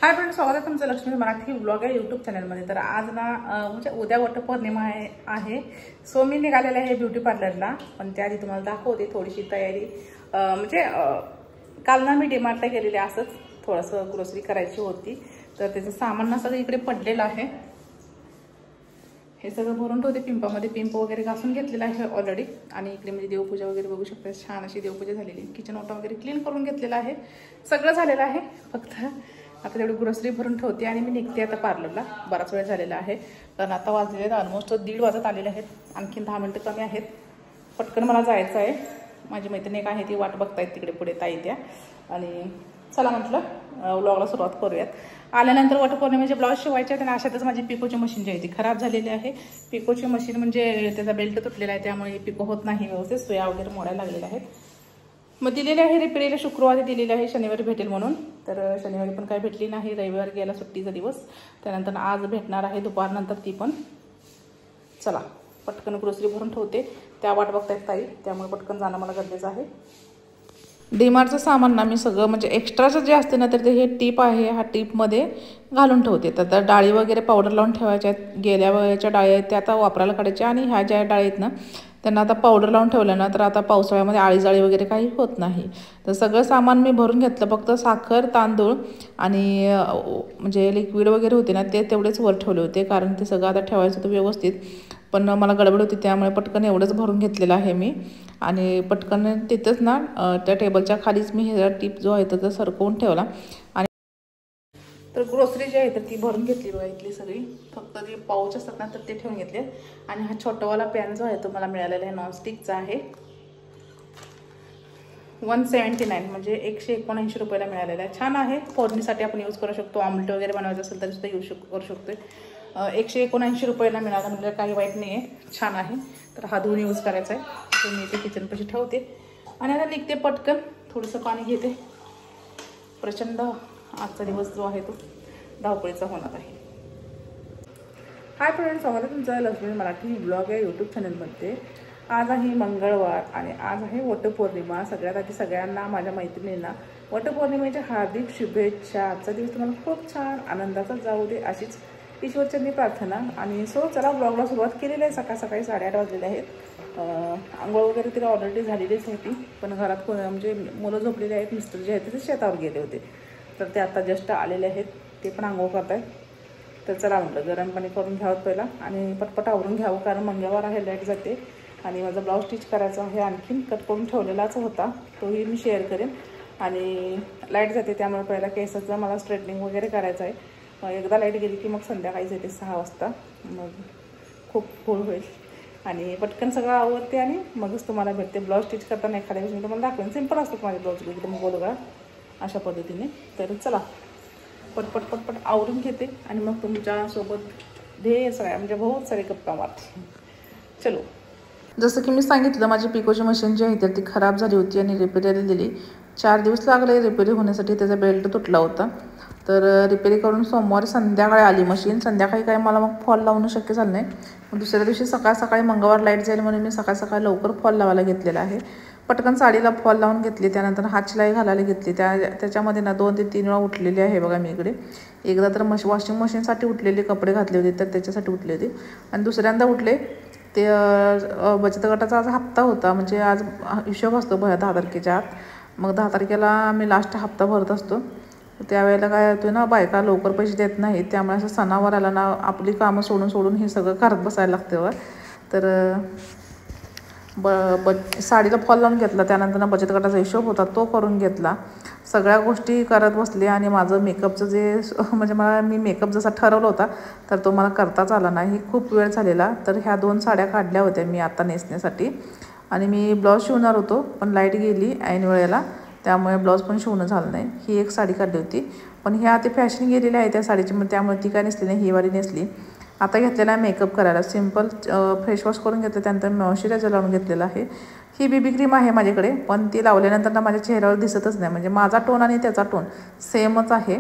Hi friends, स्वागत आहे तुमचं लक्ष्मी मराठी ब्लॉग आहे यूट्यूब चॅनलमध्ये। तर आज ना म्हणजे उद्या वटपौर्णिमा आहे। सो मी निघालेले आहे ब्युटी पार्लरला, पण त्याआधी तुम्हाला दाखवते थोडीशी तयारी। म्हणजे काल ना मी डीमार्टला गेलेले, असंच थोडंसं ग्रोसरी करायची होती, तर त्याचं सामान ना सगळं इकडे पडलेलं आहे। हे सगळं भरून ठेवते पिंपामध्ये, पिंप वगैरे घासून घेतलेला आहे ऑलरेडी। आणि इकडे म्हणजे देवपूजा वगैरे बघू शकता, छान अशी देवपूजा झालेली। किचन ओटा वगैरे क्लीन करून घेतलेला आहे, सगळं झालेलं आहे। फक्त आता तेवढी ग्रोसरी भरून ठेवते आणि मी निघते आता पार्लरला। बराच वेळ झालेला आहे, कारण आता वाजलेले आहेत ऑलमोस्ट 1:30 वाजत आलेले आहेत। आणखीन 10 मिनिटं कमी आहेत, पटकन मला जायचं आहे। माझी मैत्रीण एक आहे, ती वाट बघतायत तिकडे पुढे ताई त्या। आणि चला म्हटलं व्लॉगला सुरुवात करूयात। आल्यानंतर वटपौर्णिमेचे ब्लाऊज शिवायचे आहेत, आणि अशातच माझी पिकोची मशीन जी आहे ती खराब झालेली आहे। पिकोची मशीन म्हणजे त्याचा बेल्ट तुटलेला आहे, त्यामुळे पिको होत नाही व्यवस्थित, सुया वगैरे मोडायला लागलेल्या आहेत। मग दिलेली आहे रिपेरीला, शुक्रवारी दिलेली आहे, शनिवारी भेटेल म्हणून। तर शनिवारी पण काही भेटली नाही, रविवारी गेला सुट्टीचा दिवस। त्यानंतर आज भेटणार आहे दुपारनंतर ती पण। चला पटकन ग्रोसरी भरून ठेवते, त्या वाट बघतायत ताई, त्यामुळे पटकन जाणं मला गरजेचं आहे। डीमार्टचं सामान ना मी सगळं म्हणजे एक्स्ट्राचं जे असते ना, तर ते हे टीप आहे, ह्या टीपमध्ये घालून ठेवते। तर डाळी वगैरे पावडर लावून ठेवायच्या आहेत, गेल्या वेळेच्या डाळी आहेत त्या आता वापरायला काढायच्या। आणि ह्या ज्या डाळी आहेत ना, त्यांना आता पावडर लावून ठेवलं ना, तर आता पावसाळ्यामध्ये आळीजाळी वगैरे काही होत नाही। तर सगळं सामान मी भरून घेतलं, फक्त साखर, तांदूळ आणि म्हणजे लिक्विड वगैरे होते ना, ते तेवढेच वर ठेवले होते, कारण ते सगळं आता ठेवायचं होतं व्यवस्थित। पण मला गडबड होती, त्यामुळे पटकन एवढंच भरून घेतलेलं आहे मी। आणि पटकन तिथंच ना त्या टेबलच्या खालीच मी हे टीप जो आहे तर सरकवून ठेवला। आणि तर ग्रोसरी जी आहे तर ती भरून घेतली बघा इथली सगळी, फक्त जे पाऊच असतात ना तर ते ठेवून घेतले। आणि हा छोटावाला पॅन जो आहे तो मला मिळालेला आहे, नॉनस्टिकचा आहे। 179 म्हणजे 179 रुपयाला मिळालेला आहे। छान आहे, फोडणीसाठी आपण यूज करू शकतो, ऑमलेट वगैरे बनवायचं असेल तरी सुद्धा यूज करू शकतो। 179 रुपयाला मिळाला म्हणजे काही वाईट नाही आहे, छान आहे। तर हा धुवून यूज करायचा आहे, तर मी ते किचनपाशी ठेवते। आणि आता निघते पटकन, थोडंसं पाणी घेते। प्रचंड आजचा दिवस जो आहे तो धावपळीचा होणार आहे। हाय फ्रेंड्स, स्वागत आहे तुमचं लक्ष्मी मराठी ब्लॉग आहे यूट्यूब चॅनलमध्ये। आज आहे मंगळवार आणि आज आहे वटपौर्णिमा। सगळ्यात आधी सगळ्यांना, माझ्या मैत्रिणींना वटपौर्णिमेच्या हार्दिक शुभेच्छा। आजचा दिवस तुम्हाला खूप छान आनंदाचा जाऊ दे, अशीच ईश्वरचरणी प्रार्थना। आणि सो चला ब्लॉगला सुरुवात केलेली आहे। सकाळी 8:30 वाजलेले आहेत। आंघोळ वगैरे तिला ऑलरेडी झालेलीच आहे ती, पण घरात म्हणजे मुलं झोपलेली आहेत, मिस्टर जे आहेत ते शेतावर गेले होते, तर ते आता जस्ट आलेले आहेत, ते पण आंघोळ करत आहेत। तर चला म्हटलं गरम पाणी करून घ्यावं पहिला आणि पटपट आवरून घ्यावं, कारण मंगळवार आहे, लाईट जाते। आणि माझा ब्लाऊज स्टिच करायचा आहे, आणखीन कट करून ठेवलेलाच होता, तोही मी शेअर करेन। आणि लाईट जाते त्यामुळे पहिला केसाचं मला स्ट्रेटनिंग वगैरे करायचं आहे। एकदा लाईट गेली की मग संध्याकाळीच येते 6 वाजता, मग खूप घोळ होईल। आणि पटकन सगळं आवडते आणि मगच तुम्हाला भेटते। ब्लाऊज स्टिच करताना एखाद्या वेळेस मी तुम्हाला दाखवेन, सिंपल असतात माझे ब्लाऊज एकदम गोलगळा अशा पद्धतीने। तर चला पटपट पटपट आवरून घेते आणि मग तुमच्यासोबत ढेर सगळ्या म्हणजे बहुत सारे गप्पा मारते। चलो, जसं की मी सांगितलं, माझी पिकोची मशीन जी आहे तर ती खराब झाली होती आणि रिपेरीला दिली। 4 दिवस लागले रिपेरी होण्यासाठी, त्याचा बेल्ट तुटला होता। तर रिपेरी करून सोमवारी संध्याकाळी आली मशीन। संध्याकाळी काय मला मग फॉल लावणं शक्य झालं नाही, मग दुसऱ्या दिवशी सकाळी मंगळवार लाईट जाईल म्हणून मी सकाळी लवकर फॉल लावायला घेतलेला आहे। पटकन साडीला फॉल लावून घेतली, त्यानंतर हात शिलाई घालायला घेतली। त्याच्यामध्ये ना 2 ते 3 वेळा उठलेली आहे बघा मी इकडे। एकदा तर वॉशिंग मशीनसाठी उठलेले कपडे घातले होते, तर त्याच्यासाठी उठले होते। आणि दुसऱ्यांदा उठले ते बचत गटाचा आज हप्ता होता, म्हणजे आज हिशोब असतो 10 तारखेच्या आत। मग 10 तारखेला आम्ही लास्ट हप्ता भरत असतो। त्यावेळेला काय होतं ना, बायका लवकर पैसे देत नाहीत, त्यामुळे असं सणावर आला ना आपली कामं सोडून हे सगळं करत बसायला लागतं। तर साडीला फॉल लावून घेतला, त्यानंतर ना बचत गटाचा हिशोब होता तो करून घेतला, सगळ्या गोष्टी करत बसले। आणि माझं मेकअपचं जे म्हणजे मी मेकअप जसा ठरवला होता तर तो मला करताच आला नाही, खूप वेळ झालेला। तर ह्या 2 साड्या काढल्या होत्या मी आता नेसण्यासाठी, आणि मी ब्लाऊज शिवणार होतो, पण लाईट गेली ऐन वेळेला, त्यामुळे ब्लाऊज पण शिवणं झालं नाही। ही एक साडी काढली होती, पण ह्या ते फॅशन गेलेली आहे त्या साडीची, मग त्यामुळे ती काय नेसली नाही, ही वाली नेसली। आता घेतलेला आहे मेकअप करायला, सिंपल फेस वॉश करून घेतलं, त्यानंतर मॉइश्चरायझर लावून घेतलेलं आहे। ही बीबी क्रीम आहे माझ्याकडे, पण ती लावल्यानंतर ना माझ्या चेहऱ्यावर दिसतच नाही, म्हणजे माझा टोन आणि त्याचा टोन सेमच आहे।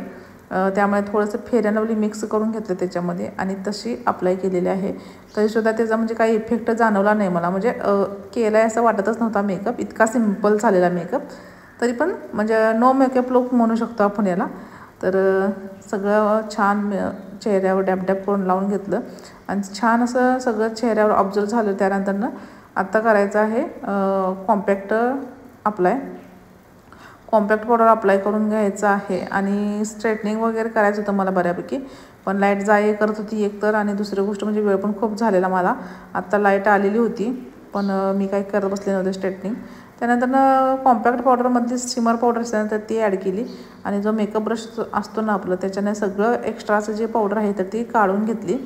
त्यामुळे थोडंसं फेअर अँड लवली मिक्स करून घेतलं त्याच्यामध्ये आणि तशी अप्लाय केलेली आहे। तरीसुद्धा त्याचा म्हणजे काही इफेक्ट जाणवला नाही मला, म्हणजे केला आहे असं वाटतच नव्हता मेकअप, इतका सिंपल झालेला मेकअप। तरी पण म्हणजे नो मेकअप लुक म्हणू शकतो आपण याला। तर सगळं छान चेहऱ्यावर डॅब डॅब करून लावून घेतलं आणि छान असं सगळं चेहऱ्यावर ऑब्झर्व झालं. त्यानंतरनं आत्ता करायचं आहे कॉम्पॅक्ट पावडर अप्लाय करून घ्यायचं आहे. आणि स्ट्रेटनिंग वगैरे करायचं होतं मला बऱ्यापैकी, पण लाईट जाय करत होती एक तर, आणि दुसरी गोष्ट म्हणजे वेळ पण खूप झालेला मला. आत्ता लाईट आलेली होती पण मी काही करत बसले नव्हते स्ट्रेटनिंग. त्यानंतर कॉम्पॅक्ट पावडरमधली स्टिमर पावडर असते ना तर ती ॲड केली आणि जो मेकअप ब्रश असतो ना आपलं त्याच्याने सगळं एक्स्ट्राचं जे पावडर आहे तर ती काढून घेतली.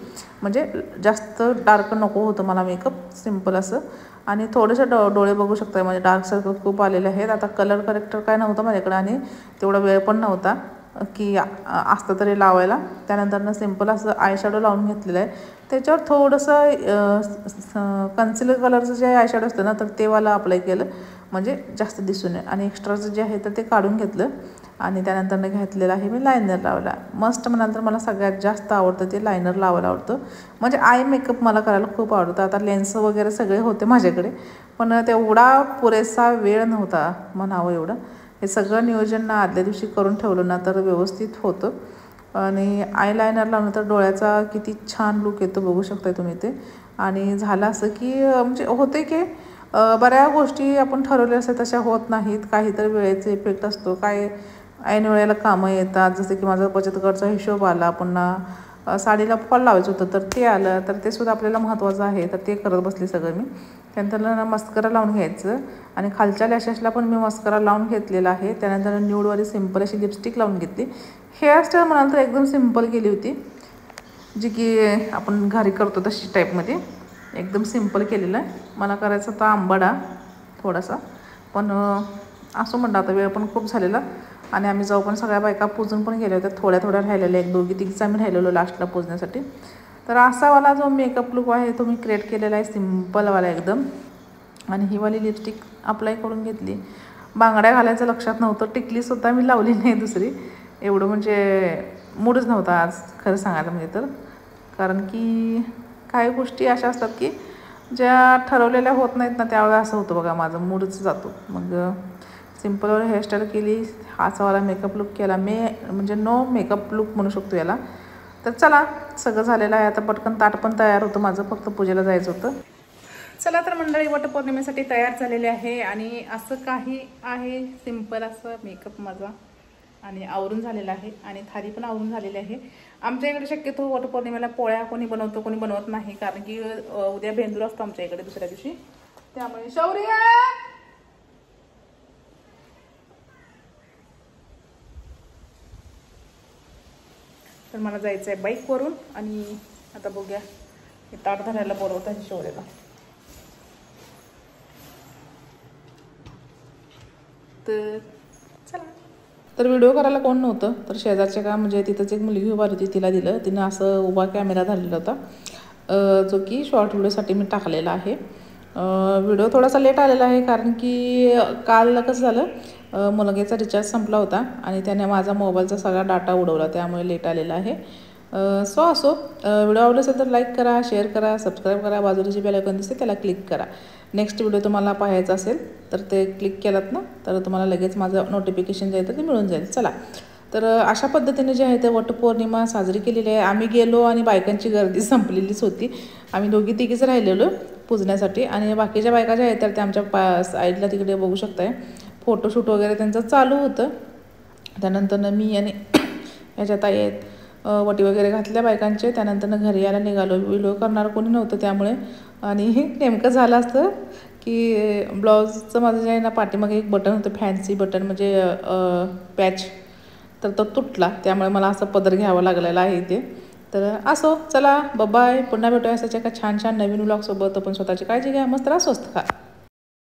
म्हणजे जास्त डार्क नको होतं मला मेकअप, सिम्पल असं. आणि थोडेसे डोळे बघू शकता म्हणजे डार्क सर्कल खूप आलेले आहेत. आता कलर करेक्टर काय नव्हतं माझ्याकडे आणि तेवढा वेळ पण नव्हता की असतं तरी लावायला. त्यानंतरनं सिम्पल असं आयशॅडो लावून घेतलेलं आहे. त्याच्यावर थोडंसं कन्सिलर कलरचं जे आयशॅडो असतं ना तर ते वाला अप्लाय केलं म्हणजे जास्त दिसून नये. आणि एक्स्ट्राचं जे आहे तर ते काढून घेतलं आणि त्यानंतरनं घेतलेलं आहे मी लायनर लावला. मस्त म्हणाल तर मला सगळ्यात जास्त आवडतं ते लायनर लावायला आवडतं. म्हणजे आय मेकअप मला करायला खूप आवडतं. आता लेन्स वगैरे सगळे होते माझ्याकडे पण तेवढा पुरेसा वेळ नव्हता म्हणावं एवढं. हे सगळं नियोजन ना आदल्या दिवशी करून ठेवलं ना तर व्यवस्थित होतं. आणि आय लायनर लावलं तर डोळ्याचा किती छान लुक येतो बघू शकताय तुम्ही ते. आणि झालं असं की म्हणजे होते की बऱ्याच गोष्टी आपण ठरवल्या असतात तशा होत नाहीत. काहीतरी वेळेचा इफेक्ट असतो, काय ऐन वेळेला कामं येतात. जसं की माझा बचत गटाचा हिशोब आला, पुन्हा साडीला फॉल लावायचं होतं तर ते आलं, तर ते सुद्धा आपल्याला महत्त्वाचं आहे. तर ते करत बसले सगळं मी. त्यानंतर मस्करा लावून घ्यायचं आणि खालच्या लॅशेसला पण मी मस्करा लावून घेतलेला आहे. त्यानंतर न्यूडवाली सिम्पल अशी लिपस्टिक लावून घेतली. हेअरस्टाईल म्हणाल तर एकदम सिम्पल केली होती, जी की आपण घरी करतो तशी टाईपमध्ये एकदम सिम्पल केलेलं आहे. मला करायचा होता आंबाडा थोडासा, पण असं म्हणलं आता वेळ पण खूप झालेला. आणि आम्ही जाऊ पण सगळ्या बायका पूजून पण गेल्या होत्या, थोड्या राहिलेल्या, एक दोघी तिघीच आम्ही राहिलेलो लास्टला पूजण्यासाठी. तर असावाला जो मेकअप लुक आहे तो मी क्रिएट केलेला आहे, सिम्पलवाला एकदम. आणि ही वाली लिपस्टिक अप्लाय करून घेतली. बांगड्या घालायचं लक्षात नव्हतं, टिकलीसुद्धा मी लावली नाही दुसरी. एवढं म्हणजे मूडच नव्हता आज खरं सांगायला म्हणजे तर. कारण की काही गोष्टी अशा असतात की ज्या ठरवलेल्या होत नाहीत ना त्यावेळेला असं होतं बघा, माझं मूडच जातो. मग सिम्पलवर हेअरस्टाईल केली, हाचावाला मेकअप लुक केला. म्हणजे नो मेकअप लुक म्हणू शकतो याला. तर चला सगळं झालेलं आहे. आता पटकन ताट पण तयार होतं माझं, फक्त पूजेला जायचं होतं. चला तर मंडळी वटपौर्णिमेसाठी तयार झालेले आहे. आणि असं काही आहे सिम्पल असं मेकअप माझा आणि आवरून झालेला आहे. आणि थाली पण आवरून झालेली आहे. आमच्या इकडे शक्यतो वटपौर्णिमेला पोळ्या कोणी बनवतो कोणी बनवत नाही, कारण की उद्या बेंदूर असतो आमच्या इकडे दुसऱ्या दिवशी. त्यामुळे शौर्य तर मला जायचं आहे बाईकवरून. आणि आता बघूया हे ताट धरायला बोलवत आहे शौर्याला. तर चला. तर व्हिडिओ करायला कोण नव्हतं, तर शेजारच्या का म्हणजे तिथंच एक मुलगी उभा होती, तिला दिलं. तिनं असं उभा कॅमेरा धरलेला होता, जो की शॉर्ट व्हिडिओसाठी मी टाकलेला आहे. व्हिडिओ थोडासा लेट आलेला आहे कारण की काल कसं झालं, मुलगीचा रिचार्ज संपला होता आणि त्याने माझा मोबाईलचा सगळा डाटा उडवला, त्यामुळे लेट आलेला आहे. असो व्हिडिओ आवडला असेल तर लाईक करा, शेअर करा, सबस्क्राईब करा. बाजूला जी बेल आयकॉन दिसते त्याला क्लिक करा. नेक्स्ट व्हिडिओ तुम्हाला पाहायचा असेल तर ते क्लिक केलात ना तर तुम्हाला लगेच माझं नोटिफिकेशन जे आहे तर ते मिळून जाईल. चला तर अशा पद्धतीने जे आहे ते वटपौर्णिमा साजरी केलेली आहे. आम्ही गेलो आणि बायकांची गर्दी संपलेलीच होती. आम्ही दोघी तिघीच राहिलेलो पूजण्यासाठी. आणि बाकीच्या बायका ज्या आहेत तर त्या आमच्या साईडला तिकडे बघू शकताय फोटोशूट वगैरे त्यांचं चालू होतं. त्यानंतर मी आणि ह्याच्या ताई आहेत वटी वगैरे घातल्या बायकांचे. त्यानंतर घरी यायला निघालो. व्हिडिओ करणार कोणी नव्हतं त्यामुळे. आणि नेमकं झालं असतं की ब्लाऊजचं माझं जे आहे ना पाठीमागे एक बटन होतं, फॅन्सी बटन म्हणजे पॅच, तर तो तुटला. त्यामुळे मला असं पदर घ्यावा लागलेला आहे इथे. तर असो चला बाय. पुन्हा भेटूया असायच्या का छान नवीन व्लॉगसोबत. पण स्वतःची काळजी घ्या, मस्त राहा, स्वस्त खा.